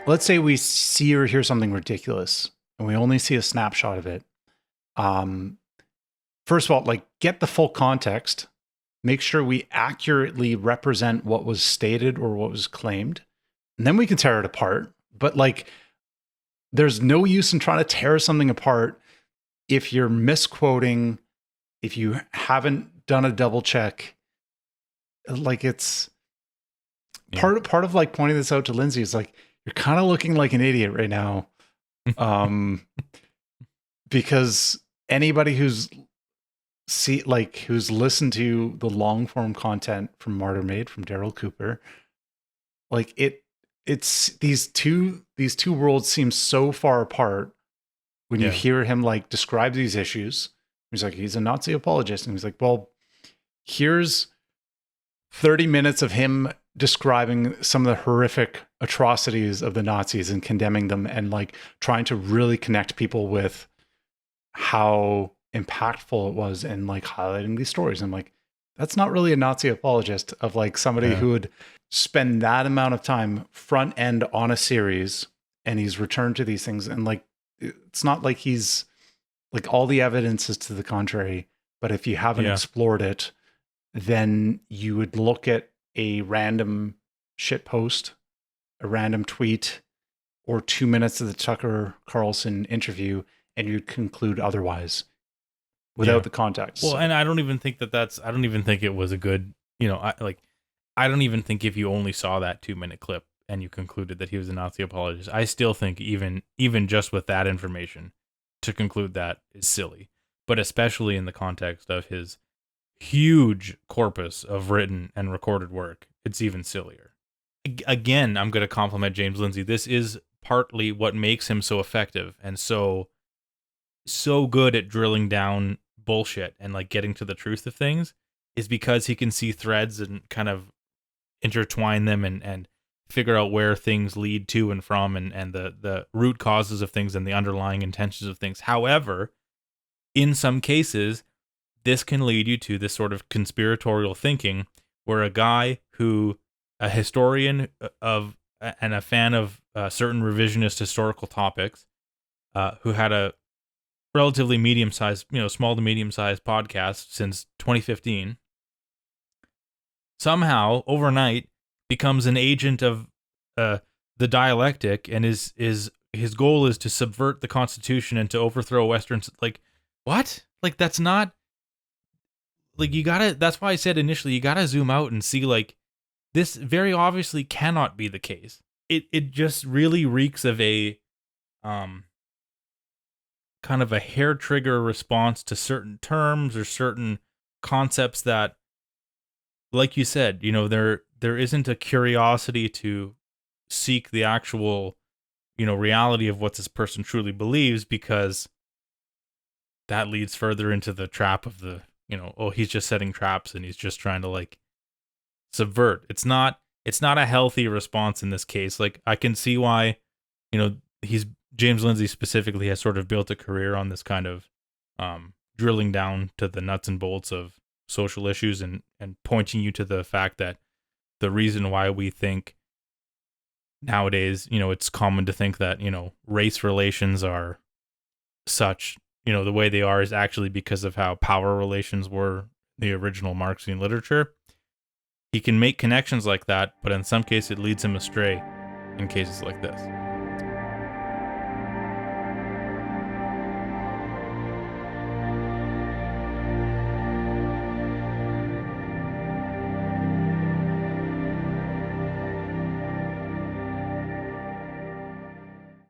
let's say we see or hear something ridiculous and we only see a snapshot of it. First of all, like, get the full context, make sure we accurately represent what was stated or what was claimed, and then we can tear it apart. But like, there's no use in trying to tear something apart if you're misquoting, if you haven't done a double check. Like, it's part of like pointing this out to Lindsay is like, you're kind of looking like an idiot right now. Because anybody who's listened to the long form content from MartyrMade, from Darryl Cooper, like it's these two worlds seem so far apart when you hear him like describe these issues. He's like, he's a Nazi apologist, and he's like, well, here's 30 minutes of him describing some of the horrific atrocities of the Nazis and condemning them, and like trying to really connect people with how impactful it was, and like highlighting these stories. I'm like, that's not really a Nazi apologist of like somebody who would spend that amount of time front end on a series, and he's returned to these things. And like, it's not like he's like, all the evidence is to the contrary, but if you haven't explored it, then you would look at a random shit post, a random tweet, or 2 minutes of the Tucker Carlson interview, and you'd conclude otherwise without the context. Well, and I don't even think I don't even think it was a good, I don't even think if you only saw that 2-minute clip and you concluded that he was a Nazi apologist, I still think even just with that information, to conclude that is silly. But especially in the context of his huge corpus of written and recorded work, it's even sillier. Again, I'm going to compliment James Lindsay. This is partly what makes him so effective and so good at drilling down bullshit and like getting to the truth of things, is because he can see threads and kind of intertwine them and figure out where things lead to and from, and the root causes of things and the underlying intentions of things. However, in some cases, this can lead you to this sort of conspiratorial thinking where a guy who, a historian of and a fan of certain revisionist historical topics, who had a relatively medium-sized, small to medium-sized podcast since 2015, somehow overnight becomes an agent of the dialectic, and his goal is to subvert the Constitution and to overthrow Western. Like, what? Like, that's not, like, you gotta, that's why I said initially, you gotta zoom out and see, like, this very obviously cannot be the case. It just really reeks of a kind of a hair trigger response to certain terms or certain concepts that, like you said, there isn't a curiosity to seek the actual, reality of what this person truly believes, because that leads further into the trap of the, he's just setting traps and he's just trying to like subvert. It's not a healthy response in this case. Like, I can see why, James Lindsay specifically has sort of built a career on this kind of drilling down to the nuts and bolts of social issues and pointing you to the fact that the reason why we think nowadays, it's common to think that, race relations are such, the way they are, is actually because of how power relations were the original Marxian literature. He can make connections like that, but in some cases it leads him astray in cases like this.